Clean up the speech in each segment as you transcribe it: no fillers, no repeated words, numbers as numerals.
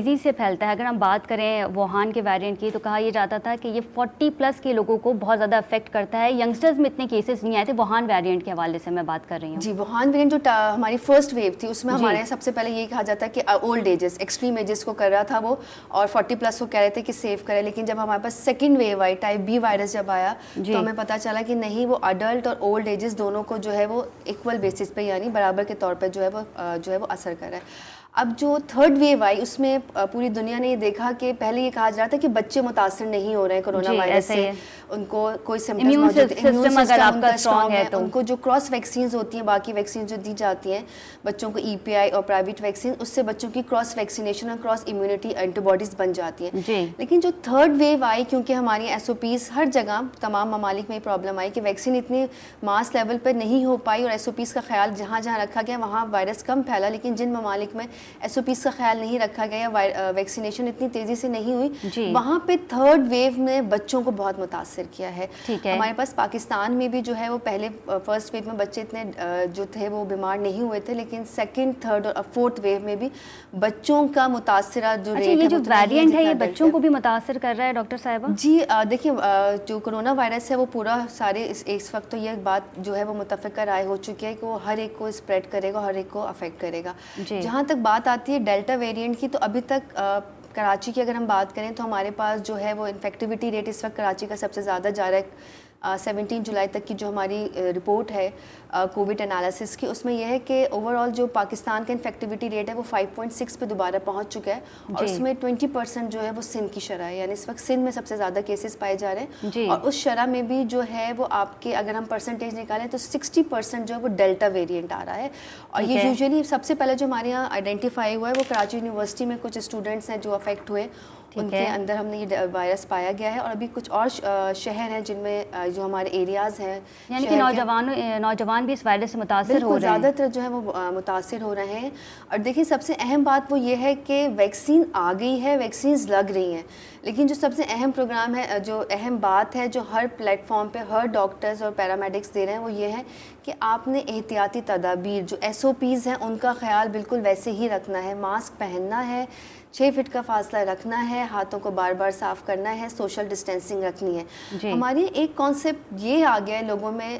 تیزی سے پھیلتا ہے. اگر ہم بات کریں ووہان کے ویریئنٹ کی تو کہا یہ جاتا تھا کہ یہ 40+ کے لوگوں کو بہت زیادہ افیکٹ کرتا ہے. ینگسٹرز میں اتنے کیسز نہیں آئے تھے. ووہان ویریئنٹ کے حوالے سے میں بات کر رہی ہوں. جی ووہان ویریئنٹ جو ہماری فرسٹ ویو تھی اس میں ہمارے یہاں سب سے پہلے یہ کہا جاتا ہے کہ اولڈ ایجز ایکسٹریم ایجز کو کر رہا تھا وہ, اور 40+ کو کہہ رہے تھے کہ سیو کرے. لیکن جب ہمارے پاس سیکنڈ ویو آئی, ٹائپ بی وائرس جب آیا تو ہمیں پتہ چلا کہ نہیں, وہ اڈلٹ اور اولڈ ایجز دونوں کو جو ہے وہ ایکول بیسس پہ یعنی برابر کے طور پہ جو ہے وہ اثر کر رہا ہے. اب جو تھرڈ ویو آئی اس میں پوری دنیا نے یہ دیکھا کہ پہلے یہ کہا جا رہا تھا کہ بچے متاثر نہیں ہو رہے ہیں کرونا وائرس سے, ان کو کوئی سمپٹمز موجود ہیں, امیون سسٹم ان کا اسٹرانگ ہے, تو ان کو جو کراس ویکسینز ہوتی ہیں باقی ویکسینز جو دی جاتی ہیں بچوں کو ای پی آئی اور پرائیویٹ ویکسین, اس سے بچوں کی کراس ویکسینیشن اور کراس امیونٹی اینٹی باڈیز بن جاتی ہیں. لیکن جو تھرڈ ویو آئی, کیونکہ ہماری ایس او پیز ہر جگہ تمام ممالک میں یہ پرابلم آئی کہ ویکسین اتنی ماس لیول پر نہیں ہو پائی, اور ایس او پیز کا خیال جہاں جہاں رکھا گیا وہاں وائرس کم پھیلا. لیکن جن ممالک میں ایس او پیز کا خیال نہیں رکھا گیا, ویکسینیشن اتنی تیزی سے نہیں ہوئی, وہاں پہ تھرڈ ویو نے بچوں کو بہت متاثر کیا ہے. ہمارے پاس پاکستان میں بھی جو ہے وہ پہلے فرسٹ ویو میں بچے اتنے جو تھے وہ بیمار نہیں ہوئے تھے, لیکن سیکنڈ, تھرڈ اور فورتھ ویو میں بھی بچوں کا متاثرہ جو ریٹ ہے, یہ جو ویریئنٹ ہے یہ بچوں کو بھی متاثر کر رہا ہے ڈاکٹر صاحبہ؟ جی دیکھیے جو کرونا وائرس ہے وہ پورا سارے اس وقت تو یہ بات جو ہے وہ متفقہ رائے ہو چکی ہے کہ وہ ہر ایک کو اسپریڈ کرے گا, ہر ایک کو افیکٹ کرے گا. جہاں تک بات آتی ہے ڈیلٹا ویریئنٹ کی, تو ابھی تک کراچی کی اگر ہم بات کریں تو ہمارے پاس جو ہے وہ انفیکٹیوٹی ریٹ اس وقت کراچی کا سب سے زیادہ جا رہا ہے. 17 جولائی تک کی جو ہماری رپورٹ ہے کووڈ انالیسس کی, اس میں یہ ہے کہ اوور آل جو پاکستان کا انفیکٹیوٹی ریٹ ہے وہ 5.6 پہ دوبارہ پہنچ چکا ہے, اور اس میں 20% جو ہے وہ سندھ کی شرح ہے, یعنی اس وقت سندھ میں سب سے زیادہ کیسز پائے جا رہے ہیں. اور اس شرح میں بھی جو ہے وہ آپ کے اگر ہم پرسنٹیج نکالیں تو 60% جو ہے وہ ڈیلٹا ویریئنٹ آ رہا ہے. اور یہ یوزلی سب سے پہلے جو ہمارے یہاں آئیڈینٹیفائی ہوا ہے وہ کراچی یونیورسٹی میں کچھ اسٹوڈنٹس ہیں جو افیکٹ ہوئے, ان کے اندر ہم نے یہ وائرس پایا گیا ہے. اور ابھی کچھ اور شہر ہیں جن میں جو ہمارے ایریاز ہیں, یعنی کہ نوجوان بھی اس وائرس سے متاثر ہو رہے ہیں, زیادہ تر جو ہے وہ متاثر ہو رہے ہیں. اور دیکھیں سب سے اہم بات وہ یہ ہے کہ ویکسین آ گئی ہے, ویکسینز لگ رہی ہیں, لیکن جو سب سے اہم پروگرام ہے, جو اہم بات ہے جو ہر پلیٹ فارم پہ ہر ڈاکٹرز اور پیرامیڈکس دے رہے ہیں وہ یہ ہے کہ آپ نے احتیاطی تدابیر جو ایس او پیز ہیں ان کا خیال بالکل ویسے ہی رکھنا ہے. ماسک پہننا ہے, 6 فٹ کا فاصلہ رکھنا ہے, ہاتھوں کو بار بار صاف کرنا ہے, سوشل ڈسٹینسنگ رکھنی ہے. ہماری ایک کانسیپٹ یہ آ گیا ہے لوگوں میں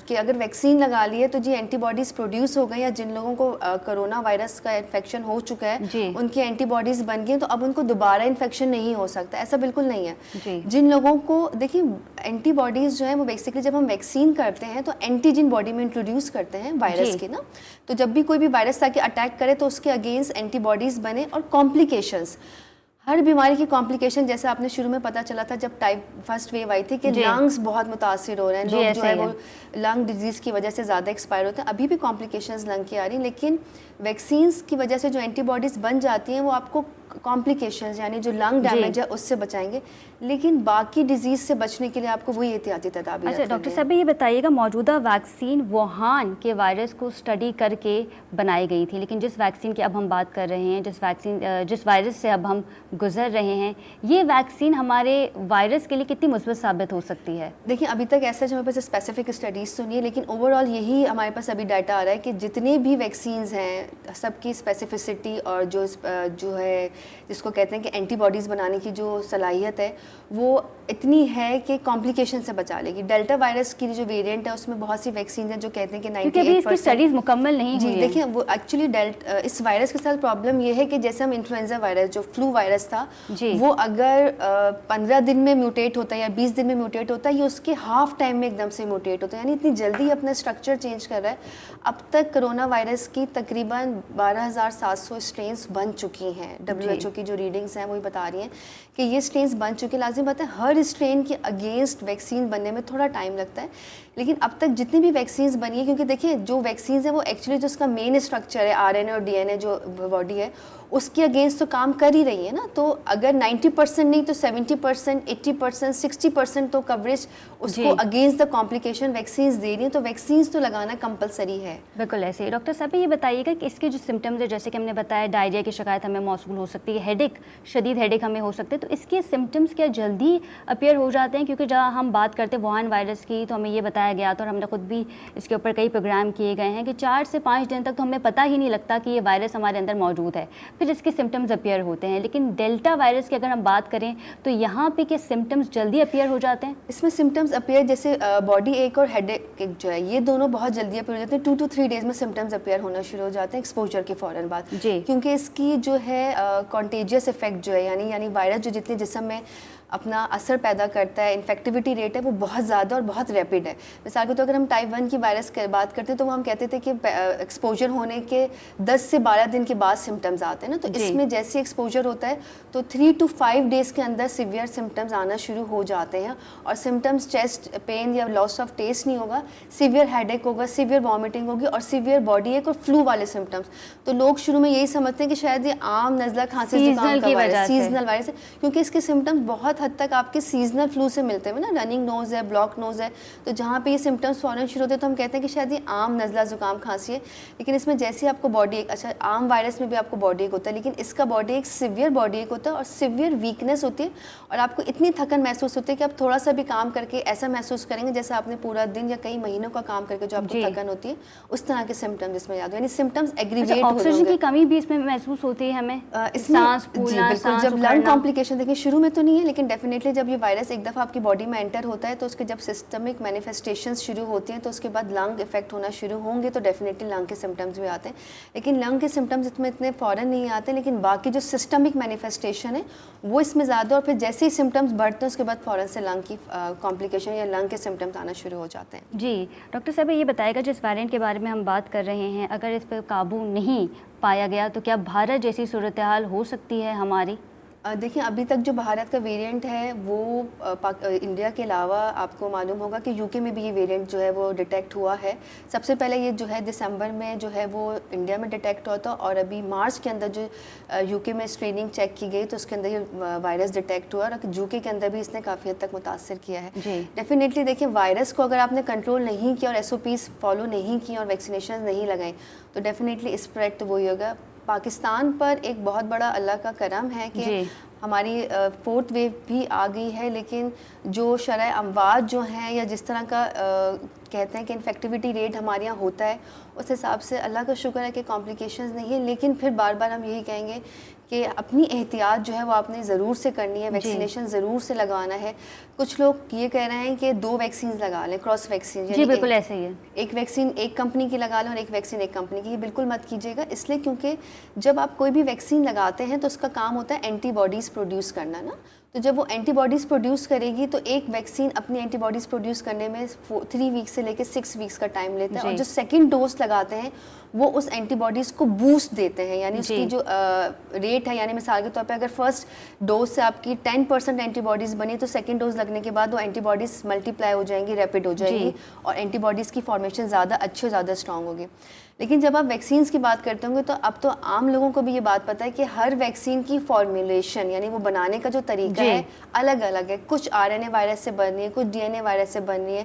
کہ اگر ویکسین لگا لی ہے تو جی اینٹی باڈیز پروڈیوس ہو گئی, یا جن لوگوں کو کرونا وائرس کا انفیکشن ہو چکا ہے ان کی اینٹی باڈیز بن گئی تو اب ان کو دوبارہ انفیکشن نہیں ہو سکتا. ایسا بالکل نہیں ہے. جن لوگوں کو دیکھیں اینٹی باڈیز جو ہے وہ بیسکلی جب ہم ویکسین کرتے ہیں تو اینٹیجن باڈی میں انٹروڈیوس کرتے ہیں وائرس کے نا, تو جب بھی کوئی بھی وائرس آ کے اٹیک کرے تو اس کے اگینسٹ اینٹی باڈیز بنے. اور کمپلیکیشنز, ہر بیماری کی کمپلیکیشن جیسے آپ نے شروع میں پتہ چلا تھا جب ٹائپ فرسٹ ویو آئی تھی کہ لنگس بہت متاثر ہو رہے ہیں, لوگ جو ہے وہ لنگ ڈیزیز کی وجہ سے زیادہ ایکسپائر ہوتے ہیں. ابھی بھی کمپلیکیشنز لنگ کی آ رہی ہیں, لیکن ویکسینز کی وجہ سے جو اینٹی باڈیز بن جاتی ہیں وہ آپ کو کمپلیکیشنز یعنی جو لنگ ڈیمیج ہے اس سے بچائیں گے, لیکن باقی ڈیزیز سے بچنے کے لیے آپ کو وہی احتیاطی تدابیر. اچھا ڈاکٹر صاحب یہ بتائیے گا, موجودہ ویکسین ووہان کے وائرس کو اسٹڈی کر کے بنائی گئی تھی, لیکن جس ویکسین کی اب ہم بات کر رہے ہیں, جس وائرس سے اب ہم گزر رہے ہیں, یہ ویکسین ہمارے وائرس کے لیے کتنی مثبت ثابت ہو سکتی ہے؟ دیکھیں ابھی تک ایسا جو ہمارے پاس اسپیسیفک اسٹڈیز تو نہیں ہے, لیکن اوور آل یہی ہمارے پاس ابھی ڈیٹا آ رہا ہے کہ جتنے بھی ویکسینز ہیں سب کی اسپیسیفسٹی اور جو ہے جس کو کہتے ہیں کہ اینٹی باڈیز بنانے کی جو صلاحیت ہے وہ اتنی ہے کہ کمپلیکیشن سے بچا لے گی. ڈیلٹا وائرس کی جو ویریئنٹ ہے اس میں بہت سی ویکسین ہیں جو کہتے ہیں کہ 98% اسٹڈیز مکمل نہیں ہوئی. جی دیکھیں وہ ایکچولی اس وائرس کے ساتھ پرابلم یہ ہے کہ جیسے ہم انفلوئنزا وائرس جو فلو وائرس تھا وہ اگر 15 دن میں میوٹیٹ ہوتا ہے یا 20 دن میں میوٹیٹ ہوتا ہے, یہ اس کے ہاف ٹائم میں ایک دم سے میوٹیٹ ہوتا ہے, یعنی اتنی جلدی اپنا اسٹرکچر چینج کر رہا ہے. اب تک کرونا وائرس کی تقریباً 12,700 اسٹرینس بن چکی ہیں. WHO کی جو ریڈنگس ہیں وہی بتا رہی ہیں کہ یہ اسٹرینس بن چکے. لازم بات ہے ہر اسٹرین کے اگینسٹ ویکسین بننے میں تھوڑا ٹائم لگتا ہے, لیکن اب تک جتنی بھی ویکسینز بنی ہیں, کیونکہ دیکھیں جو ویکسینز ہیں وہ ایکچولی جو اس کا مین اسٹرکچر ہے RNA اور DNA جو باڈی ہے اس کے اگینسٹ تو کام کر ہی رہی ہے نا. تو اگر 90% نہیں تو 70%, 80%, 60% تو کوریج اس کو اگینسٹ دا کمپلیکیشن ویکسینز دے رہی ہیں, تو ویکسینز تو لگانا کمپلسری ہے. بالکل ایسے ہی. ڈاکٹر صاحب یہ بتائیے گا کہ اس کے جو سمٹمز ہے جیسے کہ ہم نے بتایا ڈائریا کی شکایت ہمیں موصول ہو سکتی ہے, ہیڈ ایک, شدید ہیڈ ایک ہمیں ہو سکتی ہے, تو اس کے سمٹمس کیا جلدی اپیئر ہو جاتے ہیں؟ کیونکہ جہاں ہم بات کرتے ہیں ووہان وائرس کی تو ہمیں یہ بتایا گیا تھا اور ہم نے خود بھی اس کے اوپر کئی پروگرام کیے گئے ہیں کہ 4 سے 5 دن تک تو ہمیں پتہ ہی نہیں لگتا کہ یہ وائرس ہمارے اندر موجود ہے، پھر اس کے سمٹمز اپیئر ہوتے ہیں. لیکن ڈیلٹا وائرس کی اگر ہم بات کریں تو یہاں پہ کیا سمٹمز جلدی اپیئر ہو جاتے ہیں؟ اس میں سمٹمز اپیئر جیسے باڈی ایک اور ہیڈ ایک جو ہے یہ دونوں بہت جلدی اپیئر ہو جاتے ہیں. 2 to 3 ڈیز میں سمٹمز اپیئر ہونا شروع ہو جاتے ہیں ایکسپوجر کے فوراً بعد. کیونکہ اس کی جو ہے کانٹیجیس افیکٹ جو ہے یعنی وائرس جو جتنے جسم میں اپنا اثر پیدا کرتا ہے، انفیکٹیوٹی ریٹ ہے وہ بہت زیادہ اور بہت ریپڈ ہے. مثال کے طور اگر ہم ٹائپ 1 کی وائرس کی بات کرتے ہیں تو وہ ہم کہتے تھے کہ ایکسپوجر ہونے کے 10 سے 12 دن کے بعد سمٹمز آتے ہیں نا. تو اس میں جیسے ایکسپوجر ہوتا ہے تو 3 to 5 ڈیز کے اندر سیویئر سمٹمز آنا شروع ہو جاتے ہیں. اور سمٹمز چیسٹ پین یا لاس آف ٹیسٹ نہیں ہوگا، سیویئر ہیڈ ایک ہوگا، سیویئر وامٹنگ ہوگی اور سیویئر باڈی ایک اور فلو والے سمٹمز. تو لوگ شروع میں یہی سمجھتے ہیں کہ شاید یہ عام نزلہ کھانسی زکام کا وائرس سیزنل وائرس ہے، کیونکہ اس کے سمٹمز بہت حد تک آپ کے سیزنل فلو سے ملتے ہیں نا. رننگ نوز ہے، بلاک نوز ہے، تو جہاں پہ یہ سمٹمز فوراً شروع ہوتے ہیں تو ہم کہتے ہیں کہ شاید یہ عام نزلہ زکام کھانسی ہے. لیکن اس میں جیسے آپ کو باڈی ایک اچھا عام وائرس میں بھی آپ کو باڈی ایک ہوتا ہے، لیکن اس کا باڈی ایک سیویئر باڈی ایک ہوتا ہے اور سیویئر ویکنیس ہوتی ہے اور آپ کو اتنی تھکن محسوس ہوتی ہے کہ آپ تھوڑا سا بھی کام کر کے ایسا محسوس کریں گے جیسے آپ نے پورا دن یا کئی مہینوں کا کام کر کے جو آپ کو تھکن ہوتی ہے اس طرح کے سمٹمز اس میں یاد ہو. یعنی سمٹمز ایگریویٹ ہو جائیں گے. آکسیجن کی کمی بھی اس میں محسوس ہوتی ہے ہمیں، سانس پھولنا، بالکل. جب لنگ کمپلیکیشن دیکھیں شروع میں تو نہیں ہے، لیکن ڈیفینیٹلی جب یہ وائرس ایک دفعہ آپ کی باڈی میں انٹر ہوتا ہے تو اس کے جب سسٹمک مینیفیسٹیشنز شروع ہوتی ہیں تو اس کے بعد لنگ افیکٹ ہونا شروع ہوں گے تو ڈیفینیٹلی لنگ کے سمٹمز بھی آتے ہیں. لیکن لنگ کے سمٹمز اس میں اتنے فوراً نہیں آتے، لیکن باقی جو سسٹمک مینیفیسٹیشن ہے وہ اس میں زیادہ اور پھر جیسے ہی سمٹمز بڑھتے ہیں اس کے بعد فوراً سے لنگ کی کمپلیکیشن یا لنگ کے سمٹمز آنا شروع ہو جاتے ہیں. جی ڈاکٹر صاحب یہ بتائے گا جس ویرینٹ کے بارے میں ہم بات کر رہے ہیں اگر اس پہ قابو نہیں پایا گیا تو کیا بھارت جیسی صورتحال ہو سکتی ہے ہماری؟ دیکھیں ابھی تک جو بھارت کا ویریئنٹ ہے وہ انڈیا کے علاوہ آپ کو معلوم ہوگا کہ یو کے میں بھی یہ ویریئنٹ جو ہے وہ ڈیٹیکٹ ہوا ہے. سب سے پہلے یہ جو ہے دسمبر میں جو ہے وہ انڈیا میں ڈیٹیکٹ ہوا تھا اور ابھی مارچ کے اندر جو یو کے میں اسکریننگ چیک کی گئی تو اس کے اندر یہ وائرس ڈیٹیکٹ ہوا اور یو کے اندر بھی اس نے کافی حد تک متاثر کیا ہے. ڈیفینیٹلی دیکھیں وائرس کو اگر آپ نے کنٹرول نہیں کیا اور ایس او پیز فالو نہیں کی اور ویکسینیشن نہیں لگائیں تو ڈیفینیٹلی اسپریڈ تو وہی ہوگا. پاکستان پر ایک بہت بڑا اللہ کا کرم ہے کہ ہماری 4th ویو بھی آ گئی ہے، لیکن جو شرح اموات جو ہیں یا جس طرح کا کہتے ہیں کہ انفیکٹیوٹی ریٹ ہمارے یہاں ہوتا ہے اس حساب سے اللہ کا شکر ہے کہ کمپلیکیشنز نہیں ہے. لیکن پھر بار بار ہم یہی کہیں گے کہ اپنی احتیاط جو ہے وہ آپ نے ضرور سے کرنی ہے، ویکسینیشن ضرور سے لگوانا ہے. کچھ لوگ یہ کہہ رہے ہیں کہ 2 ویکسینز لگا لیں، کراس ویکسین. جی بالکل ایسے ہی ہے، ایک ویکسین ایک کمپنی کی لگا لیں اور ایک ویکسین ایک کمپنی کی. یہ بالکل مت کیجیے گا، اس لیے کیونکہ جب آپ کوئی بھی ویکسین لگاتے ہیں تو اس کا کام ہوتا ہے اینٹی باڈیز پروڈیوس کرنا نا. تو جب وہ اینٹی باڈیز پروڈیوس کرے گی تو ایک ویکسین اپنی اینٹی باڈیز پروڈیوس کرنے میں 3 ویکس سے لے کے 6 ویکس کا ٹائم لیتا ہے. اور جو سیکنڈ ڈوز لگاتے ہیں وہ اس اینٹی باڈیز کو بوسٹ دیتے ہیں، یعنی اس کی جو ریٹ ہے، یعنی مثال کے طور پہ اگر فرسٹ ڈوز سے آپ کی 10% اینٹی باڈیز بنی تو سیکنڈ ڈوز لگنے کے بعد وہ اینٹی باڈیز ملٹی پلائی ہو جائیں گی، ریپڈ ہو جائیں گی اور اینٹی باڈیز کی فارمیشن زیادہ اچھی اور زیادہ اسٹرانگ ہوگی. لیکن جب آپ ویکسینز کی بات کرتے ہوں گے تو اب تو عام لوگوں کو بھی یہ بات پتہ ہے کہ ہر ویکسین کی فارمولیشن یعنی وہ بنانے کا جو طریقہ ہے الگ الگ ہے. کچھ RNA وائرس سے بن رہی ہے، کچھ DNA وائرس سے بن رہی ہے،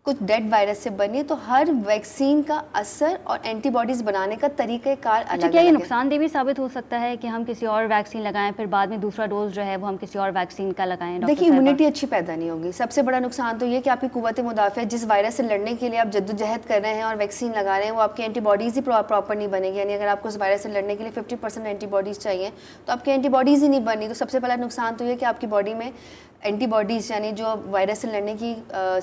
کچھ ڈیڈ وائرس سے بنی ہے. تو ہر ویکسین کا اثر اور اینٹی باڈیز بنانے کا طریقہ کار الگ ہے. کیا یہ نقصان دہ بھی ثابت ہو سکتا ہے کہ ہم کسی اور ویکسین لگائیں پھر بعد میں دوسرا ڈوز جو ہے وہ ہم کسی اور ویکسین کا لگائیں؟ دیکھیے امیونٹی اچھی پیدا نہیں ہوگی. سب سے بڑا نقصان تو یہ کہ آپ کی قوت مدافعت جس وائرس سے لڑنے کے لیے آپ جدوجہد کر رہے ہیں اور ویکسین لگا رہے ہیں وہ آپ کی اینٹی باڈیز ہی پراپر نہیں بنے گی. یعنی اگر آپ کو اس وائرس سے لڑنے کے لیے 50% اینٹی باڈیز چاہیے تو آپ کی اینٹی باڈیز ہی نہیں بنی. تو سب سے پہلا نقصان تو یہ کہ آپ کی باڈی میں اینٹی باڈیز یعنی جو وائرس سے لڑنے کی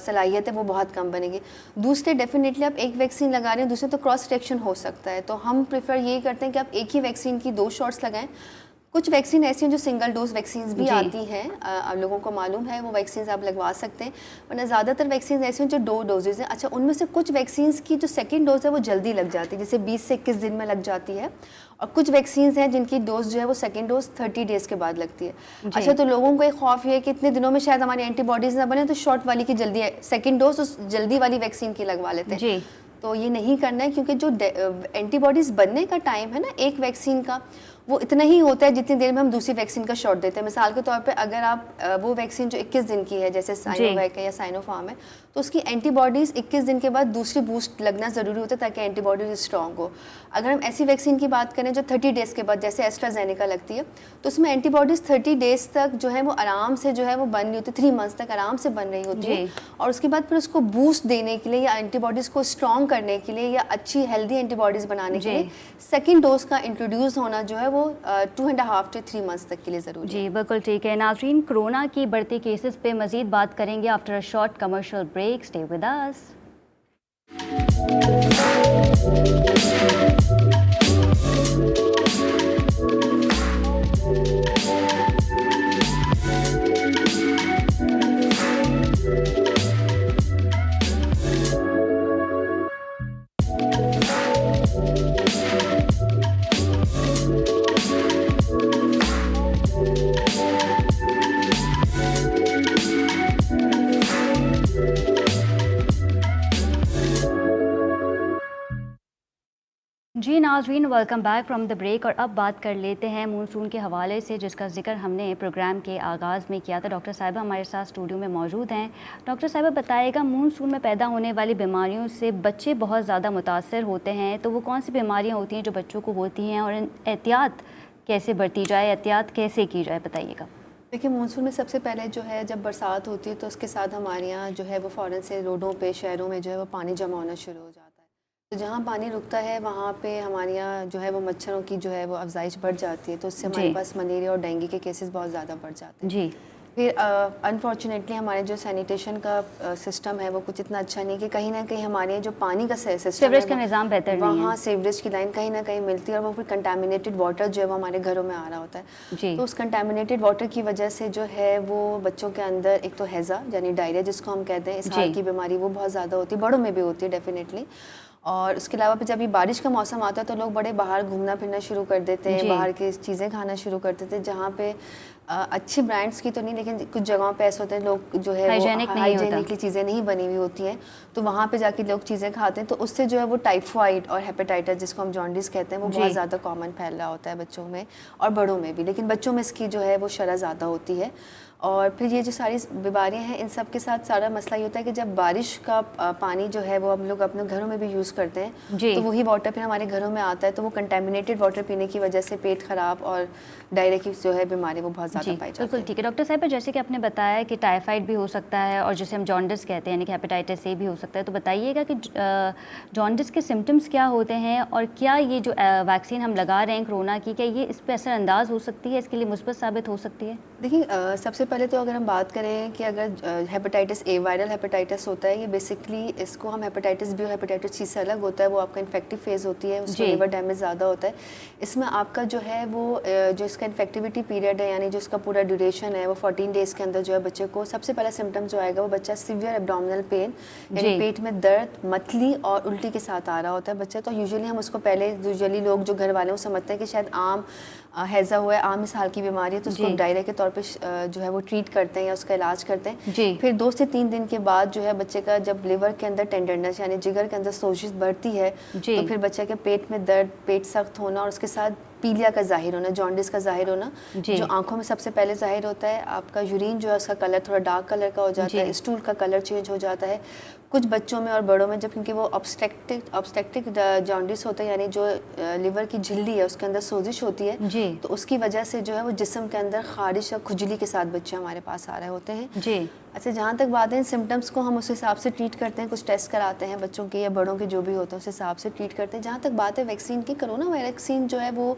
صلاحیت ہے وہ بہت کم بنے گی. دوسرے ڈیفینیٹلی آپ ایک ویکسین لگا رہے ہیں، دوسرے تو کراس ریئیکشن ہو سکتا ہے. تو ہم پریفر یہی کرتے ہیں کہ آپ ایک ہی ویکسین کی 2 شاٹس لگائیں. کچھ ویکسین ایسی ہیں جو سنگل ڈوز ویکسینز بھی آتی ہیں، لوگوں کو معلوم ہے وہ ویکسینز آپ لگوا سکتے ہیں. ورنہ زیادہ تر ویکسینز ایسی ہیں جو 2 ڈوزز ہیں. اچھا ان میں سے کچھ ویکسینز کی جو سیکنڈ ڈوز ہے وہ جلدی لگ جاتی ہے، جیسے 20 سے 21 دن میں لگ جاتی ہے. اور کچھ ویکسینز ہیں جن کی ڈوز جو ہے وہ سیکنڈ ڈوز 30 ڈیز کے بعد لگتی ہے. اچھا تو لوگوں کو ایک خوف یہ ہے کہ اتنے دنوں میں شاید ہماری اینٹی باڈیز نہ بنے تو شارٹ والی کی جلدی سیکنڈ ڈوز اس جلدی والی ویکسین کی لگوا لیتے ہیں. تو یہ نہیں کرنا ہے کیونکہ جو اینٹی باڈیز بننے کا ٹائم ہے نا ایک ویکسین کا وہ اتنا ہی ہوتا ہے جتنی دیر میں ہم دوسری ویکسین کا شاٹ دیتے ہیں. مثال کے طور پہ اگر آپ وہ ویکسین جو 21 دن کی ہے جیسے سائنوویک ہے یا سائنوفارم ہے, تو اس کی اینٹی باڈیز 21 دن کے بعد دوسری بوسٹ لگنا ضروری ہوتا ہے تاکہ اینٹی باڈیز اسٹرانگ ہو. اگر ہم ایسی ویکسین کی بات کریں جو 30 ڈیز کے بعد جیسے ایسٹرازینیکا لگتی ہے, تو اس میں اینٹی باڈیز 30 ڈیز تک جو ہے وہ آرام سے جو ہے وہ بن رہی ہوتی ہے, 3 منتھس تک آرام سے بن رہی ہوتی ہے. اور اس کے بعد پھر اس کو بوسٹ دینے کے لیے یا اینٹی باڈیز کو اسٹرانگ کرنے کے لیے یا اچھی ہیلدی اینٹی باڈیز بنانے کے لیے سیکنڈ ڈوز کا انٹروڈیوس ہونا جو ہے وہ 2.5 to 3 months تک کے لیے ضروری ہے. جی بالکل ٹھیک ہے. ناظرین, کورونا کی بڑھتی کیسز پہ مزید بات کریں گے after a short commercial break. Stay with us. جی ناظرین, welcome back from the break. اور اب بات کر لیتے ہیں مونسون کے حوالے سے جس کا ذکر ہم نے پروگرام کے آغاز میں کیا تھا. ڈاکٹر صاحبہ ہمارے ساتھ اسٹوڈیو میں موجود ہیں. ڈاکٹر صاحبہ بتائے گا, مونسون میں پیدا ہونے والی بیماریوں سے بچے بہت زیادہ متاثر ہوتے ہیں, تو وہ کون سی بیماریاں ہوتی ہیں جو بچوں کو ہوتی ہیں اور احتیاط کیسے برتی جائے, احتیاط کیسے کی جائے, بتائیے گا. دیکھیے مونسون میں سب سے پہلے جو ہے جب برسات ہوتی ہے تو اس کے ساتھ ہمارے یہاں جو ہے وہ فوراً سے روڈوں پہ شہروں میں جو ہے وہ پانی جمع ہونا شروع ہو جاتا ہے. تو جہاں پانی رکتا ہے وہاں پہ ہمارے یہاں جو ہے وہ مچھروں کی جو ہے وہ افزائش بڑھ جاتی ہے, تو اس سے ہمارے پاس ملیریا اور ڈینگی کے کیسز بہت زیادہ بڑھ جاتے ہیں. جی. پھر انفارچونیٹلی ہمارے جو سینیٹیشن کا سسٹم ہے وہ کچھ اتنا اچھا نہیں کہ کہیں نہ کہیں ہمارے جو پانی کا سسٹم سیوریج کا نظام بہتر نہیں ہے, وہاں سیوریج کی لائن کہیں نہ کہیں ملتی ہے اور وہ پھر کنٹامینیٹڈ واٹر جو ہے وہ ہمارے گھروں میں آ رہا ہوتا ہے. تو اس کنٹامینیٹڈ واٹر کی وجہ سے جو ہے وہ بچوں کے اندر ایک تو ہیزا یعنی ڈائریا جس کو ہم کہتے ہیں, اسہال کی بیماری وہ بہت زیادہ ہوتی ہے, بڑوں میں بھی ہوتی ہے ڈیفینیٹلی. اور اس کے علاوہ پھر جب یہ بارش کا موسم آتا ہے تو لوگ بڑے باہر گھومنا پھرنا شروع کر دیتے ہیں, باہر کی چیزیں کھانا شروع کر دیتے ہیں جہاں پہ اچھی برانڈس کی تو نہیں, لیکن کچھ جگہوں پہ ایسے ہوتے ہیں لوگ جو ہے وہ ہائیجینک چیزیں نہیں بنی ہوئی ہوتی ہیں, تو وہاں پہ جا کے لوگ چیزیں کھاتے ہیں, تو اس سے جو ہے وہ ٹائیفائڈ اور ہیپیٹائٹس جس کو ہم جانڈس کہتے ہیں وہ بہت زیادہ کامن پھیل رہا ہوتا ہے بچوں میں اور بڑوں میں بھی, لیکن بچوں میں اس کی جو ہے وہ شرح زیادہ ہوتی ہے. اور پھر یہ جو ساری بیماریاں ہیں ان سب کے ساتھ سارا مسئلہ یہ ہوتا ہے کہ جب بارش کا پانی جو ہے وہ ہم لوگ اپنے گھروں میں بھی یوز کرتے ہیں, تو وہی واٹر پھر ہمارے گھروں میں آتا ہے, تو وہ کنٹامینیٹڈ واٹر پینے کی وجہ سے پیٹ خراب اور ڈائریا کی جو ہے بیماری وہ بہت زیادہ پائی جاتی ہے. بالکل ٹھیک ہے. ڈاکٹر صاحب جیسے کہ آپ نے بتایا کہ ٹائیفائڈ بھی ہو سکتا ہے اور جسے ہم جانڈس کہتے ہیں یعنی کہ ہیپیٹائٹس اے بھی ہو سکتا ہے, تو بتائیے گا کہ جانڈس کے سمٹمس کیا ہوتے ہیں اور کیا یہ جو ویکسین ہم لگا رہے ہیں کورونا کی, کیا یہ اس پہ اثر انداز ہو سکتی ہے, اس کے لیے مثبت ثابت ہو سکتی ہے؟ دیکھیے سب سے پہلے تو اگر ہم بات کریں کہ اگر ہیپیٹائٹس اے وائرل ہیپیٹائٹس ہوتا ہے, یہ بیسکلی اس کو ہم ہیپیٹائٹس بی اور ہیپیٹائٹس سی سے الگ ہوتا ہے, وہ آپ کا انفیکٹیو فیز ہوتی ہے, اس میں لیور ڈیمیج زیادہ ہوتا ہے. اس میں آپ کا جو ہے وہ جو اس کا انفیکٹیوٹی پیریڈ ہے یعنی جو اس کا پورا ڈیوریشن ہے وہ 14 ڈیز کے اندر جو ہے بچے کو سب سے پہلا سمٹم جو آئے گا وہ بچہ سیویئر ایبڈومینل پین یعنی پیٹ میں درد, متلی اور الٹی کے ساتھ آ رہا ہوتا ہے بچہ. تو یوزلی ہم اس کو پہلے یوزلی لوگ جو گھر والے وہ سمجھتے ہیں کہ شاید عام ہیضہ ہوا ہے, عام اسہال کی بیماری ہے, تو اس کو ڈائریا کے طور پہ جو ہے وہ ٹریٹ کرتے ہیں یا اس کا علاج کرتے ہیں. پھر 2 سے 3 دن کے بعد جو ہے بچے کا جب لیور کے اندر ٹینڈرنس یعنی جگر کے اندر سوزش بڑھتی ہے, تو پھر بچے کے پیٹ میں درد, پیٹ سخت ہونا اور اس کے ساتھ پیلیا کا ظاہر ہونا, جانڈس کا ظاہر ہونا, جو آنکھوں میں سب سے پہلے ظاہر ہوتا ہے. آپ کا یورین جو ہے اس کا کلر تھوڑا ڈارک کلر کا ہو جاتا ہے, اسٹول کا کلر چینج ہو جاتا ہے کچھ بچوں میں اور بڑوں میں, جب کیونکہ وہ obstetric جانڈس ہوتا ہے یعنی جو لیور کی جھلی ہے اس کے اندر سوزش ہوتی ہے, تو اس کی وجہ سے جو ہے وہ جسم کے اندر خارش اور کھجلی کے ساتھ بچے ہمارے پاس آ رہے ہوتے ہیں. اچھا, جہاں تک بات ہے ان سمٹمس کو ہم اس حساب سے ٹریٹ کرتے ہیں, کچھ ٹیسٹ کراتے ہیں بچوں کے یا بڑوں کے جو بھی ہوتے ہیں اس حساب سے ٹریٹ کرتے ہیں. جہاں تک بات ہے ویکسین کی, کرونا ویکسین جو ہے وہ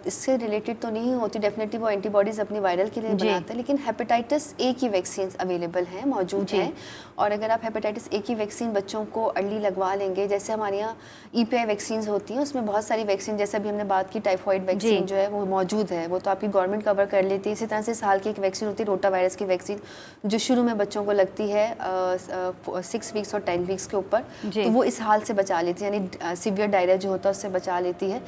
اس سے ریلیٹڈ تو نہیں ہوتی, ڈیفینیٹلی وہ اینٹی باڈیز اپنی وائرل کے لیے بناتے ہیں, لیکن ہیپیٹائٹس اے کی ویکسینز اویلیبل ہیں, موجود ہیں. اور اگر آپ ہیپیٹائٹس اے کی ویکسین بچوں کو ارلی لگوا لیں گے, جیسے ہمارے یہاں ای پی آئی ویکسینز ہوتی ہیں, اس میں بہت ساری ویکسین, جیسے ابھی ہم نے بات کی ٹائیفائڈ ویکسین جو ہے وہ موجود ہے, وہ تو آپ کی گورنمنٹ کور کر لیتی ہے. اسی طرح سے سال کی ایک ویکسین ہوتی ہے روٹا وائرس کی ویکسین, جو شروع میں بچوں کو لگتی ہے 6 ویکس اور 10 ویکس کے اوپر, تو وہ اس حال سے بچا لیتی ہے, یعنی سیویئر ڈائریا جو ہوتا ہے اس سے بچا لیتی ہے.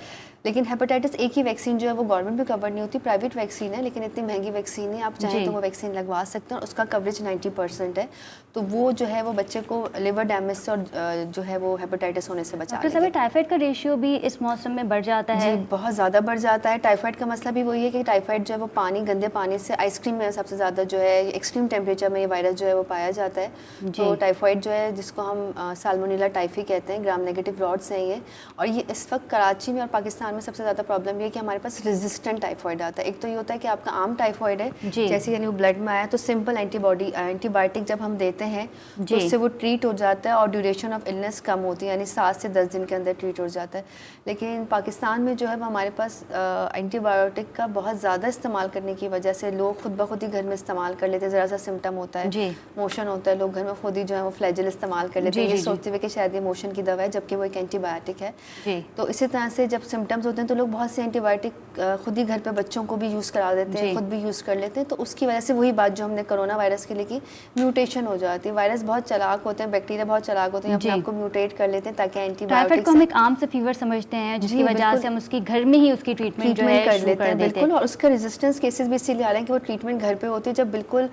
لیکن ہیپاٹائٹس اے کی ویکسین جو ہے وہ گورنمنٹ بھی کور نہیں ہوتی, پرائیویٹ ویکسین ہے, لیکن اتنی مہنگی ویکسین ہے, آپ چاہیں تو وہ ویکسین لگوا سکتے ہیں, اور اس کا کوریج 90% ہے. تو وہ جو ہے وہ بچے کو لیور ڈیمیج سے اور جو ہے وہ ہیپاٹائٹس ہونے سے بچا ڈاکٹر صاحب ٹائیفائڈ کا ریشیو بھی اس موسم میں بڑھ جاتا ہے؟ جی بہت زیادہ بڑھ جاتا ہے. ٹائیفائڈ کا مسئلہ بھی وہی ہے کہ ٹائیفائڈ جو ہے وہ پانی, گندے پانی سے, آئس کریم میں سب سے زیادہ جو ہے ایکسٹریم ٹیمپریچر میں یہ وائرس جو ہے وہ پایا جاتا ہے. تو ٹائیفائڈ جو ہے جس کو ہم سالمونیلا ٹائفی کہتے ہیں, گرام نیگیٹو راڈس ہیں یہ, اور یہ اس وقت کراچی میں اور پاکستان میں سب سے زیادہ پرابلم یہ ہے کہ ہمارے پاس ریزسٹنٹ ٹائیفائڈ آتا ہے. ایک تو یہ ہوتا ہے کہ آپ کا عام ٹائیفائڈ ہے جیسے یعنی وہ بلڈ میں آیا تو سمپل اینٹی بایوٹک جب ہم دیتے ہیں تو اس سے وہ ٹریٹ ہو جاتا ہے اور ڈیوریشن آف النس کم ہوتی ہے, یعنی 7 سے 10 دن کے اندر ٹریٹ ہو جاتا ہے. لیکن پاکستان میں جو ہے وہ ہمارے پاس اینٹی بایوٹک کا بہت زیادہ استعمال کرنے کی وجہ سے لوگ خود بخود ہی گھر میں استعمال کر لیتے ہیں. ذرا سا سمٹم ہوتا ہے, موشن ہوتا ہے, لوگ گھر میں خود ہی جو ہے وہ فلیجل استعمال کر لیتے ہیں, یہ سوچتے ہوئے کہ شاید یہ موشن کی دوا ہے, جبکہ وہ ایک اینٹی بایوٹک ہے. تو اسی طرح سے جب سمٹمز ہوتے ہیں تو لوگ بہت سے اینٹی بایوٹک خود ہی گھر پہ بچوں کو بھی یوز کرا دیتے ہیں, خود بھی یوز کر لیتے ہیں. تو اس کی وجہ سے وہی بات جو ہم نے کرونا وائرس کے لیے کی, میوٹیشن ہو جاتی ہے. وائرس بہت چلاک ہوتے ہیں, بیکٹیریا بہت چلاک ہوتے ہیں, اپنے آپ کو میوٹیٹ کر لیتے ہیں تاکہ اینٹی ٹائیفائڈ کو ہم ایک عام سے فیور سمجھتے ہیں جس کی وجہ سے ہم اس کی گھر میں ہی اس کی ٹریٹمنٹ جو ہے کر لیتے ہیں. بالکل, اور اس کا ریزسٹنس کیسز بھی اسی لیے آ رہے ہیں کہ وہ ٹریٹمنٹ گھر پہ ہوتی ہے. جب بالکل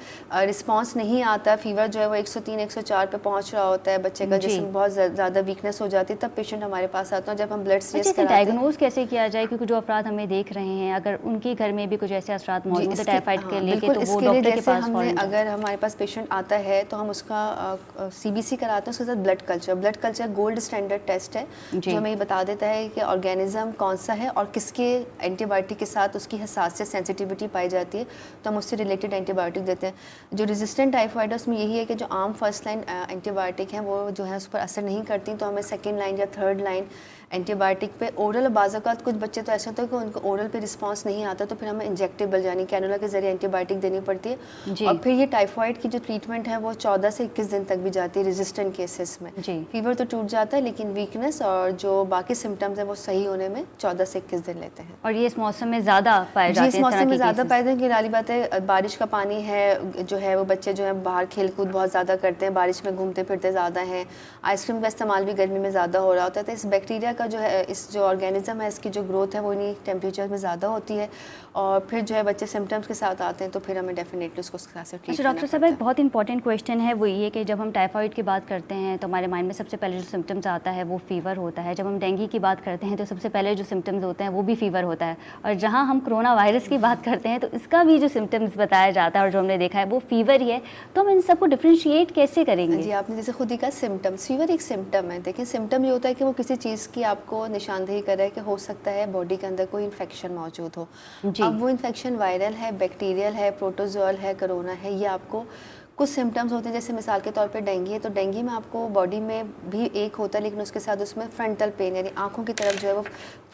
رسپانس نہیں آتا, فیور جو ہے وہ 103 104 پہ پہنچ رہا ہوتا ہے, بچے کا جسم بہت زیادہ ویکنیس ہو جاتی ہے, تب پیشنٹ ہمارے پاس آتا ہے. جب ہم بلڈ ٹیسٹ کراتے ہیں ڈائگنوز کیسے کیا جائے, کیونکہ جو افراد ہمیں دیکھ رہے ہیں اگر ان کے گھر میں بھی کچھ ایسے اثرات موجود ہیں ٹائیفائڈ کے لے کے, تو وہ ڈاکٹر کے پاس ہم نے, اگر ہمارے پاس پیشنٹ آتا ہے تو ہم اس کا CBC کراتے ہیں, اس کے ساتھ blood culture gold standard test ہے جو ہمیں یہ بتا دیتا ہے کہ آرگینزم کون سا ہے اور کس کے اینٹی بایوٹک کے ساتھ اس کی حساسیت سینسٹیوٹی پائی جاتی ہے, تو ہم اس سے ریلیٹڈ اینٹی بایوٹک دیتے ہیں. جو ریزسٹنٹ ٹائیفائڈ ہے اس میں یہی ہے کہ جو عام فرسٹ لائن اینٹی بایوٹک ہیں وہ جو ہے اس پر اثر نہیں کرتی, تو ہمیں سیکنڈ لائن یا تھرڈ لائن اینٹی بایوٹک پہ اورل, بعض اوقات کچھ بچے تو ایسے ہوتے ہیں کہ ان کو اورل پہ رسپانس نہیں آتا, تو پھر ہمیں انجیکٹیبل یعنی کینولا کے ذریعے اینٹی بایوٹک دینی پڑتی ہے. اور پھر یہ ٹائیفائڈ کی جو ٹریٹمنٹ ہے وہ 14 سے 21 دن تک بھی جاتی ہے ریزسٹنٹ کیسز میں. فیور تو ٹوٹ جاتا ہے لیکن ویکنیس اور جو باقی سمٹمز ہیں وہ صحیح ہونے میں 14 سے 21 دن لیتے ہیں. اور یہ اس موسم میں زیادہ پائے جاتے ہیں؟ اس موسم میں زیادہ پائے جاتے ہیں کہ لالی بات ہے, بارش کا پانی ہے جو ہے وہ بچے جو ہے باہر کھیل کود بہت زیادہ کرتے ہیں, بارش میں گھومتے پھرتے زیادہ ہیں, آئس کریم کا استعمال بھی گرمی میں زیادہ ہو رہا ہوتا ہے. تو اس بیکٹیریا کا جو ہے, اس جو آرگینزم ہے, اس کی جو گروتھ ہے وہ انہیں ٹیمپریچر میں زیادہ ہوتی ہے, اور پھر جو ہے بچے سمٹمس کے ساتھ آتے ہیں تو پھر ہمیں ڈیفینیٹلی اس کو ٹریٹ کرنا پڑتا ہے. ڈاکٹر صاحب ایک بہت امپورٹنٹ کویشچن ہے, وہ یہ کہ جب ہم ٹائیفائڈ کی بات کرتے ہیں تو ہمارے مائنڈ میں سب سے پہلے جو سمٹمز آتا ہے وہ فیور ہوتا ہے. جب ہم ڈینگی کی بات کرتے ہیں تو سب سے پہلے جو سمٹمز ہوتے ہیں وہ بھی فیور ہوتا ہے, اور جہاں ہم کرونا وائرس کی بات کرتے ہیں تو اس کا بھی جو سمٹمز بتایا جاتا ہے اور جو ہم نے دیکھا ہے وہ فیور ہی ہے. تو ہم ان سب کو ڈفرینشیٹ کیسے کریں گے؟ جی آپ نے جیسے خود ہی کہا سمٹمس, فیور ایک سمٹم ہے. دیکھیں سمٹم یہ ہوتا ہے کہ وہ کسی چیز کی آپ کو نشاندہی کر رہا ہے کہ ہو سکتا ہے باڈی کے اندر کوئی انفیکشن موجود ہو. اب وہ انفیکشن وائرل ہے, بیکٹیریل ہے, پروٹوزول ہے, کرونا ہے, یہ آپ کو کچھ سمٹمز ہوتے ہیں. جیسے مثال کے طور پہ ڈینگی ہے, تو ڈینگی میں آپ کو باڈی میں بھی ایک ہوتا ہے لیکن اس کے ساتھ اس میں فرنٹل پین یعنی آنکھوں کی طرف جو ہے وہ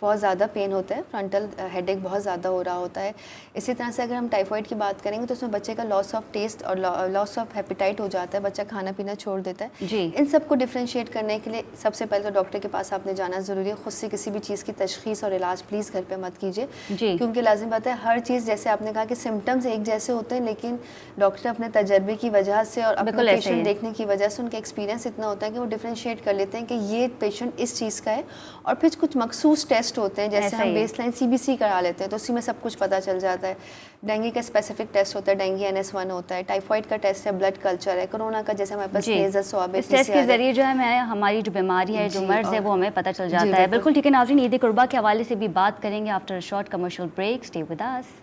بہت زیادہ پین ہوتا ہے, فرنٹل ہیڈ ایک بہت زیادہ ہو رہا ہوتا ہے. اسی طرح سے اگر ہم ٹائیفائڈ کی بات کریں گے تو اس میں بچے کا لاس آف ٹیسٹ اور لاس آف ہیپیٹائٹ ہو جاتا ہے, بچہ کھانا پینا چھوڑ دیتا ہے. ان سب کو ڈفرینشیٹ کرنے کے لیے سب سے پہلے تو ڈاکٹر کے پاس آپ نے جانا ضروری ہے. خود سے کسی بھی چیز کی تشخیص اور علاج پلیز گھر پہ مت کیجیے, کیونکہ لازم بات ہے ہر چیز, جیسے آپ نے کہا کہ سمٹمز ایک جیسے ہوتے ہیں لیکن ڈاکٹر اپنے تجربے کی وجہ سے اور اپنے پیشنٹ دیکھنے کی وجہ سے ان کا ایکسپیرینس اتنا ہوتا ہے کہ وہ ڈفرینشیٹ کر لیتے ہیں کہ یہ پیشنٹ اس چیز کا ہے. اور پھر کچھ مخصوص ٹیسٹ ہوتے ہیں, جیسے ہم بیس لائن CBC کرا لیتے ہیں تو اسی میں سب کچھ پتہ چل جاتا ہے. ڈینگی کا اسپیسیفک ٹیسٹ ہوتا ہے, ڈینگی NS1 ہوتا ہے. ٹائیفائڈ کا ٹیسٹ ہے, بلڈ کلچر ہے. کرونا کا جیسے ہمارے پاس نیزل سواب ہے, اس ٹیسٹ کے ذریعے جو ہے ہماری جو بیماری ہے, جو مرض ہے, وہ ہمیں پتہ چل جاتا ہے. بالکل ٹھیک ہے ناظرین, عید قربہ کے حوالے سے بھی بات کریں گے after short commercial break. Stay with us.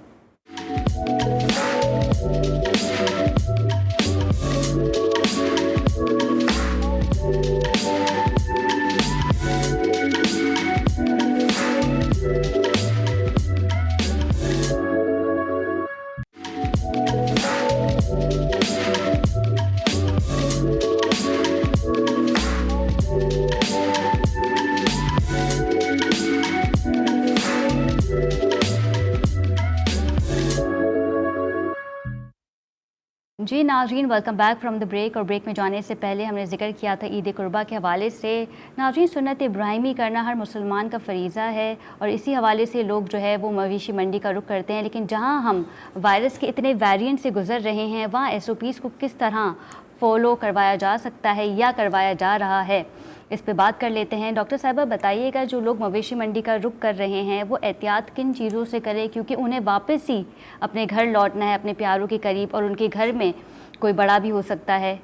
جی ناظرین, welcome back from the break. اور بریک میں جانے سے پہلے ہم نے ذکر کیا تھا عید قربہ کے حوالے سے. ناظرین, سنت ابراہیمی کرنا ہر مسلمان کا فریضہ ہے, اور اسی حوالے سے لوگ جو ہے وہ مویشی منڈی کا رخ کرتے ہیں. لیکن جہاں ہم وائرس کے اتنے ویریئنٹ سے گزر رہے ہیں, وہاں SOPs کو کس طرح فالو کروایا جا سکتا ہے یا کروایا جا رہا ہے, اس پہ بات کر لیتے ہیں. ڈاکٹر صاحبہ بتائیے گا جو لوگ مویشی منڈی کا رخ کر رہے ہیں وہ احتیاط کن چیزوں سے کریں کیونکہ انہیں واپس ہی اپنے گھر لوٹنا ہے اپنے پیاروں کے قریب اور ان کے گھر میں کوئی بڑا بھی ہو سکتا ہے؟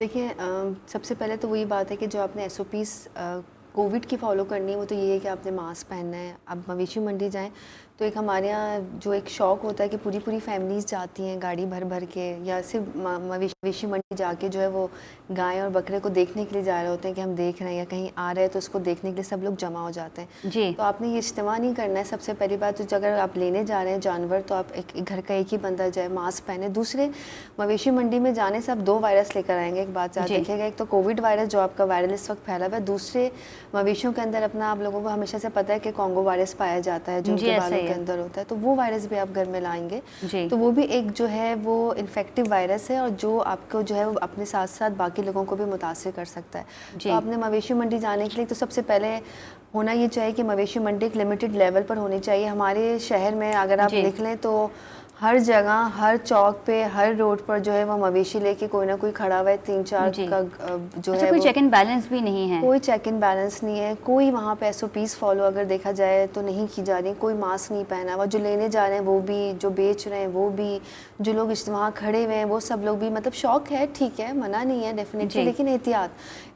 دیکھیں سب سے پہلے تو وہی بات ہے کہ جو آپ نے SOPs کووڈ کی فالو کرنی ہے وہ تو یہ ہے کہ آپ نے ماسک پہننا ہے. اب مویشی منڈی جائیں تو ایک ہمارے یہاں جو ایک شوق ہوتا ہے کہ پوری پوری فیملیز جاتی ہیں گاڑی بھر بھر کے, یا صرف مویشی منڈی جا کے جو ہے وہ گائے اور بکرے کو دیکھنے کے لیے جا رہے ہوتے ہیں کہ ہم دیکھ رہے ہیں, یا کہیں آ رہے ہیں تو اس کو دیکھنے کے لیے سب لوگ جمع ہو جاتے ہیں. جی تو آپ نے یہ اجتماع نہیں کرنا ہے. سب سے پہلی بات تو اگر آپ لینے جا رہے ہیں جانور تو آپ ایک گھر کا ایک ہی بندہ جائے, ماسک پہنے. دوسرے مویشی منڈی میں جانے سے آپ 2 وائرس لے کر آئیں گے. ایک بات یاد رکھیے گا, ایک تو کووڈ وائرس جو آپ کا وائرل اس وقت پھیلا ہوا ہے, دوسرے مویشیوں کے اندر اپنا آپ لوگوں کو ہمیشہ سے پتہ ہے کہ کانگو وائرس پایا جاتا ہے جو ان کے بالوں کے اندر ہوتا ہے, تو وہ وائرس بھی آپ گھر میں لائیں گے تو وہ بھی ایک جو ہے وہ انفیکٹیو وائرس ہے اور جو آپ کو جو ہے وہ اپنے ساتھ ساتھ باقی لوگوں کو بھی متاثر کر سکتا ہے. تو آپ نے مویشی منڈی جانے کے لیے تو سب سے پہلے ہونا یہ چاہیے کہ مویشی منڈی ایک لمیٹڈ لیول پر ہونی چاہیے. ہمارے شہر میں اگر آپ لکھ لیں تو ہر جگہ ہر چوک پہ ہر روڈ پر جو ہے وہ مویشی لے کے کوئی نہ کوئی کھڑا ہوا ہے, 3-4 کا جو ہے کوئی چیک اینڈ بیلنس بھی نہیں ہے, کوئی چیک اینڈ بیلنس نہیں ہے, کوئی وہاں پہ SOPs فالو اگر دیکھا جائے تو نہیں کی جا رہی. کوئی ماسک نہیں پہنا ہوا, جو لینے جا رہے ہیں وہ بھی, جو بیچ رہے ہیں وہ بھی, جو لوگ وہاں کھڑے ہوئے ہیں وہ سب لوگ بھی. مطلب شوق ہے, ٹھیک ہے, منع نہیں ہے ڈیفینیٹلی, لیکن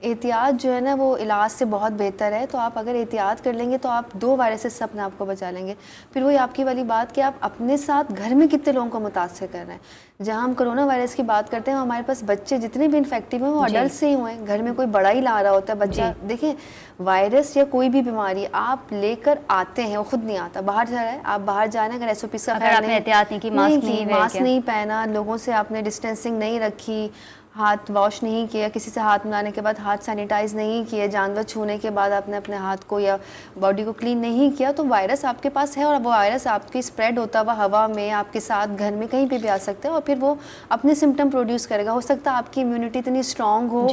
احتیاط جو ہے نا وہ علاج سے بہت بہتر ہے. تو آپ اگر احتیاط کر لیں گے تو آپ 2 وائرسز سے اپنے آپ کو بچا لیں گے. پھر وہی آپ کی والی بات کہ آپ اپنے ساتھ گھر میں کتنے لوگوں کو متاثر کر رہے ہیں. جہاں ہم کرونا وائرس کی بات کرتے ہیں ہمارے پاس بچے جتنے بھی انفیکٹیو ہیں وہ اڈلٹ سے ہی ہوئے ہیں, گھر میں کوئی بڑا ہی لا رہا ہوتا ہے بچہ. دیکھیں وائرس یا کوئی بھی بیماری آپ لے کر آتے ہیں, وہ خود نہیں آتا, باہر جا رہا ہے, آپ باہر جانا اگر SOPs کا خیال نہیں, احتیاط نہیں کی, ماسک نہیں پہنا, لوگوں سے آپ نے ڈسٹینسنگ نہیں رکھی, ہاتھ واش نہیں کیا, کسی سے ہاتھ ملانے کے بعد ہاتھ سینیٹائز نہیں کیے, جانور چھونے کے بعد آپ نے اپنے ہاتھ کو یا باڈی کو کلین نہیں کیا, تو وائرس آپ کے پاس ہے اور وہ وائرس آپ کی اسپریڈ ہوتا ہوا ہوا میں آپ کے ساتھ گھر میں کہیں پہ بھی آ سکتا ہے اور پھر وہ اپنے سمٹم پروڈیوس کرے گا. ہو سکتا ہے آپ کی امیونٹی اتنی اسٹرانگ ہو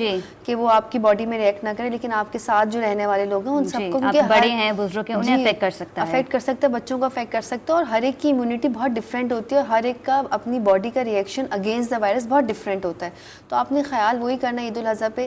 کہ وہ آپ کی باڈی میں ریئیکٹ نہ کرے, لیکن آپ کے ساتھ جو رہنے والے لوگ ہیں ان سب کو, بڑے ہیں بزرگ ہیں, انہیں افیکٹ کر سکتا ہے, بچوں کو افیکٹ کر سکتا ہے, اور ہر ایک کی امیونٹی بہت ڈفرینٹ ہوتی ہے اور ہر ایک کا اپنی باڈی کا ریئیکشن اگینسٹ دا وائرس بہت ڈفرینٹ ہوتا ہے. تو آپ نے خیال وہی کرنا ہے. عید الاضحیٰ پہ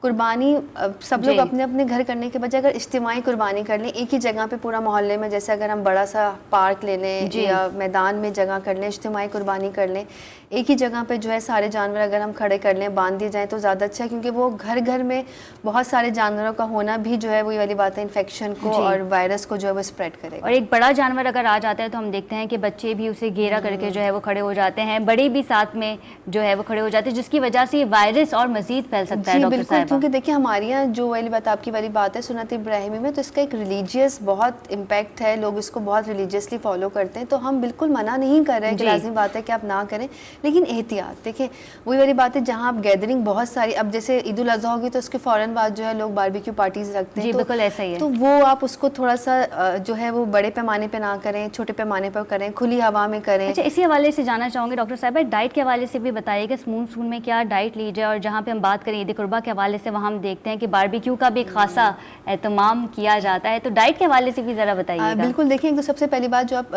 قربانی سب لوگ اپنے اپنے گھر کرنے کے بجائے اگر اجتماعی قربانی کر لیں ایک ہی جگہ پہ پورا محلے میں, جیسے اگر ہم بڑا سا پارک لے لیں یا میدان میں جگہ کر لیں, اجتماعی قربانی کر لیں, ایک ہی جگہ پہ جو ہے سارے جانور اگر ہم کھڑے کر لیں, باندھ دیے جائیں تو زیادہ اچھا ہے, کیونکہ وہ گھر گھر میں بہت سارے جانوروں کا ہونا بھی جو ہے وہی والی بات ہے, انفیکشن کو اور وائرس کو جو ہے وہ اسپریڈ کرے گا. اور ایک بڑا جانور اگر آ جاتا ہے تو ہم دیکھتے ہیں کہ بچے بھی اسے گھیرا کر کے جو ہے وہ کھڑے ہو جاتے ہیں, بڑے بھی ساتھ میں جو ہے وہ کھڑے ہو جاتے ہیں, جس کی وجہ سے یہ وائرس اور مزید پھیل سکتا ہے. ڈاکٹر صاحبہ کیونکہ دیکھیں ہمارے یہاں جو والی بات آپ کی والی بات ہے سنت ابراہیمی میں, تو اس کا ایک ریلیجیس بہت امپیکٹ ہے, لوگ اس کو بہت ریلیجیسلی فالو کرتے ہیں. تو ہم بالکل منع نہیں کر رہے ہیں کہ لازمی بات ہے کہ آپ نہ کریں, لیکن احتیاط. دیکھیں وہی والی بات ہے جہاں آپ گیدرنگ بہت ساری, اب جیسے عید الاضحیٰ ہوگی تو اس کے فوراً بعد جو ہے لوگ باربیکیو پارٹیز رکھتے ہیں, بالکل ایسا ہی ہے, تو وہ آپ اس کو تھوڑا سا جو ہے وہ بڑے پیمانے پہ نہ کریں, چھوٹے پیمانے پر کریں, کھلی ہوا میں کریں. اچھا, اسی حوالے سے جاننا چاہوں گے ڈاکٹر صاحبہ ڈائٹ کے حوالے سے بھی بتائیے کہ مونسون میں کیا ڈائٹ لی جائے, اور جہاں پہ ہم بات کریں عید قربہ کے حوالے سے وہاں ہم دیکھتے ہیں کہ باربیکیو کا بھی خاصا اہتمام کیا جاتا ہے, تو ڈائٹ کے حوالے سے بھی ذرا بتائیے گا. بالکل, دیکھیں تو سب سے پہلی بات جو آپ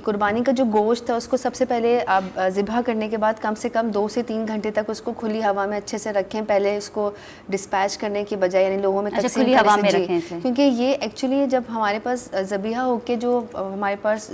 قربانی کا جو گوشت ہے اس کو سب سے پہلے آپ ذبح کرنے کے بعد کم سے کم 2 سے 3 گھنٹے تک اس کو کھلی ہوا میں اچھے سے رکھیں, پہلے اس کو ڈسپیچ کرنے کی بجائے یعنی لوگوں میں تقسیم کھلی ہوا میں رکھیں, کیونکہ یہ ایکچولی جب ہمارے پاس ذبیحہ ہو کے جو ہمارے پاس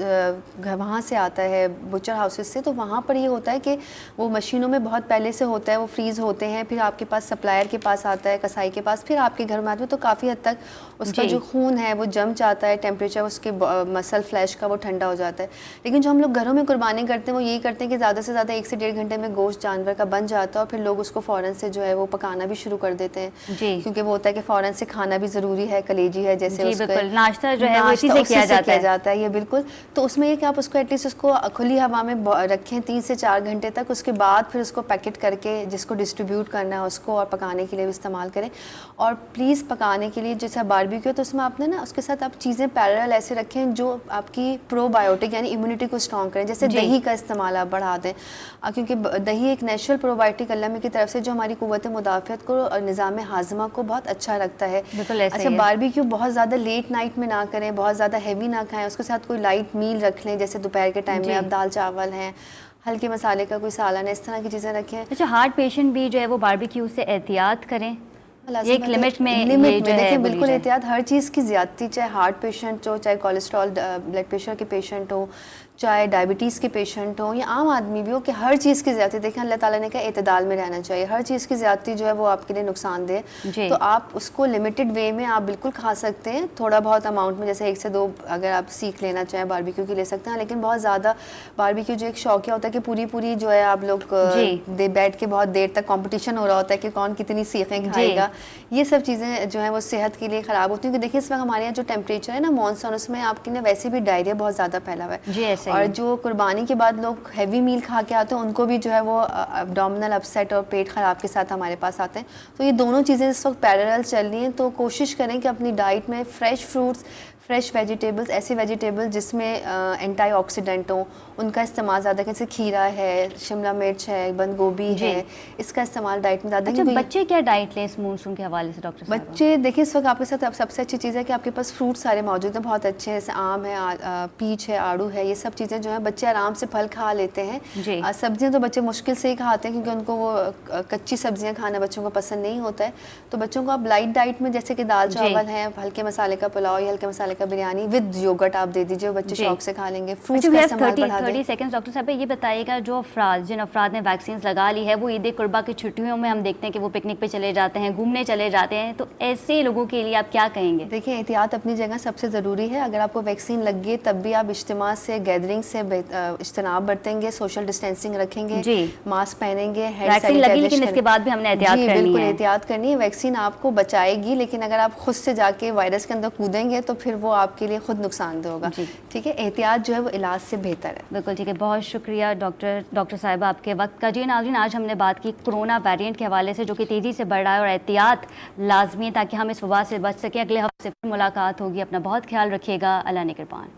وہاں سے آتا ہے بچر ہاؤسز سے, تو وہاں پر یہ ہوتا ہے کہ وہ مشینوں میں بہت پہلے سے ہوتا ہے, وہ فریز ہوتے ہیں, پھر آپ کے پاس سپلائر کے پاس آتا ہے, کسائی کے پاس, پھر آپ کے گھر میں آتا ہے, تو کافی حد تک اس کا جو خون ہے وہ جم جاتا ہے, ٹیمپریچر اس کے مسل فلیش کا وہ ٹھنڈا ہو جاتا ہے. لیکن جو ہم لوگ گھروں میں قربانی کرتے ہیں وہ یہی کرتے ہیں کہ زیادہ سے زیادہ 1 سے 1.5 گھنٹے میں گوشت جانور کا بن جاتا ہے, اور پھر لوگ اس کو فوراً سے جو ہے وہ پکانا بھی شروع کر دیتے ہیں, کیونکہ وہ ہوتا ہے کہ فوراً سے کھانا بھی ضروری ہے, کلیجی ہے جیسے اس کا ناشتہ جو ہے وہ اسی سے کیا جاتا ہے. یہ بالکل, تو اس میں یہ کہ آپ اس کو ایٹ لیسٹ اس کو کھلی ہوا میں رکھیں 3 سے 4 گھنٹے تک, اس کے بعد پھر اس کو پیکٹ کر کے جس کو ڈسٹریبیوٹ کرنا ہے اس کو اور پکانے کے لیے بھی استعمال کریں. اور پلیز پکانے کے لیے جیسے باربیکیو تو اس میں آپ نے نا اس کے ساتھ آپ چیزیں پیرل ایسے رکھیں جو آپ کی پرو بایوٹک یعنی امیونٹی کو اسٹرانگ کریں, جیسے دہی کا استعمال آپ بڑھا دیں, کیونکہ دہی ایک نیچرل پرو بایوٹک اللہ کی طرف سے جو ہماری قوت مدافعت کو اور نظام ہاضمہ کو بہت اچھا رکھتا ہے. اچھا, باربیکیو بہت زیادہ لیٹ نائٹ میں نہ کریں, بہت زیادہ ہیوی نہ کھائیں, اس کے ساتھ کوئی لائٹ میل رکھ لیں, جیسے دوپہر کے ٹائم میں اب دال چاول ہیں, ہلکے مسالے کا کوئی سالن ہے, اس طرح کی چیزیں رکھیں. اچھا, ہارٹ پیشنٹ بھی جو ہے وہ باربیکیو سے احتیاط کریں؟ یہ ایک لمٹ میں دیکھیں بالکل احتیاط، ہر چیز کی زیادتی، چاہے ہارٹ پیشنٹ ہو، چاہے کولیسٹرول بلڈ پریشر کے پیشنٹ ہو، چاہے ڈائبٹیز کے پیشنٹ ہوں یا عام آدمی بھی ہو، کہ ہر چیز کی زیادتی، دیکھیں اللہ تعالیٰ نے کہا اعتدال میں رہنا چاہیے، ہر چیز کی زیادتی جو ہے وہ آپ کے لیے نقصان دہ ہے، تو آپ اس کو لمیٹڈ وے میں آپ بالکل کھا سکتے ہیں، تھوڑا بہت اماؤنٹ میں، جیسے 1 سے 2 اگر آپ سیکھ لینا چاہیں باربیکیو کی لے سکتے ہیں، لیکن بہت زیادہ باربیکیو جو ایک شوقیہ ہوتا ہے کہ پوری جو ہے آپ لوگ بیٹھ کے بہت دیر تک کمپٹیشن ہو رہا ہوتا ہے کہ کون کتنی سیخیں کھائے گا، یہ سب چیزیں جو ہیں وہ صحت کے لیے خراب ہوتی ہیں، کیونکہ دیکھیں اس وقت ہمارے یہاں جو ٹیمپریچر ہے نا مانسون، اس میں آپ کے نا ویسے بھی ڈائریا بہت زیادہ پھیلا ہوا ہے، اور جو قربانی کے بعد لوگ ہیوی میل کھا کے آتے ہیں ان کو بھی جو ہے وہ ابڈومنل اپسیٹ اور پیٹ خراب کے ساتھ ہمارے پاس آتے ہیں، تو یہ دونوں چیزیں اس وقت پیرالل چل رہی ہیں، تو کوشش کریں کہ اپنی ڈائٹ میں فریش فروٹس، فریش ویجیٹیبلز، ایسی ویجیٹیبل جس میں اینٹی آکسیڈنٹ ہوں، ان کا استعمال زیادہ کریں، جیسے کھیرا ہے، شملہ مرچ ہے، بند گوبھی ہے، اس کا استعمال ڈائٹ میں زیادہ۔ اچھا بچے کیا ڈائٹ لیں اس مونسون کے حوالے سے ڈاکٹر صاحب؟ بچے دیکھیں اس وقت آپ کے ساتھ سب سے اچھی چیز ہے کہ آپ کے پاس فروٹ سارے موجود ہیں، بہت اچھے ہیں، جیسے آم ہے، پیچ ہے، آڑو ہے، یہ سب چیزیں جو ہیں بچے آرام سے پھل کھا لیتے ہیں۔ سبزیاں تو بچے مشکل سے ہی کھاتے ہیں کیونکہ ان کو وہ کچی سبزیاں کھانا بچوں کو پسند نہیں ہوتا ہے، تو بچوں کو آپ لائٹ ڈائٹ میں جیسے کہ دال چاول ہے، ہلکے مسالے کا پلاؤ یا ہلکے مسالے کا بریانی ود یوگرٹ آپ دے دیجیے، بچے شوق سے کھا لیں گے۔ فروٹس کا استعمال بڑھا دیں۔ 30 سیکنڈ ڈاکٹر صاحب یہ بتائیے گا، جو جن افراد نے ویکسینز لگا لی ہے وہ عید قربہ کی چھٹیوں میں ہم دیکھتے ہیں کہ وہ پکنک پہ چلے جاتے ہیں، گھومنے چلے جاتے ہیں، تو ایسے لوگوں کے لیے آپ کیا کہیں گے؟ دیکھیں احتیاط اپنی جگہ سب سے ضروری ہے، اگر آپ کو ویکسین لگ گئی تب بھی آپ اجتماع سے، گیدرنگ سے اجتناب برتیں گے، سوشل ڈسٹینسنگ رکھیں گے، ماسک پہنیں گے، ویکسین لگی لیکن اس کے بعد بھی ہم نے احتیاط کرنی ہے۔ بالکل احتیاط کرنی ہے، ویکسین آپ کو بچائے گی لیکن اگر آپ خود سے جا کے وائرس کے اندر کودیں گے تو پھر وہ آپ کے لیے خود نقصان دہ ہوگا، ٹھیک ہے، احتیاط جو ہے وہ علاج سے بہتر ہے۔ بالکل ٹھیک ہے، بہت شکریہ ڈاکٹر صاحبہ آپ کے وقت کا۔ جی ناظرین، آج ہم نے بات کی کورونا ویریئنٹ کے حوالے سے جو کہ تیزی سے بڑھ رہا ہے، اور احتیاط لازمی ہے تاکہ ہم اس وبا سے بچ سکیں۔ اگلے ہفتے پھر ملاقات ہوگی، اپنا بہت خیال رکھیے گا، اللہ نگہبان۔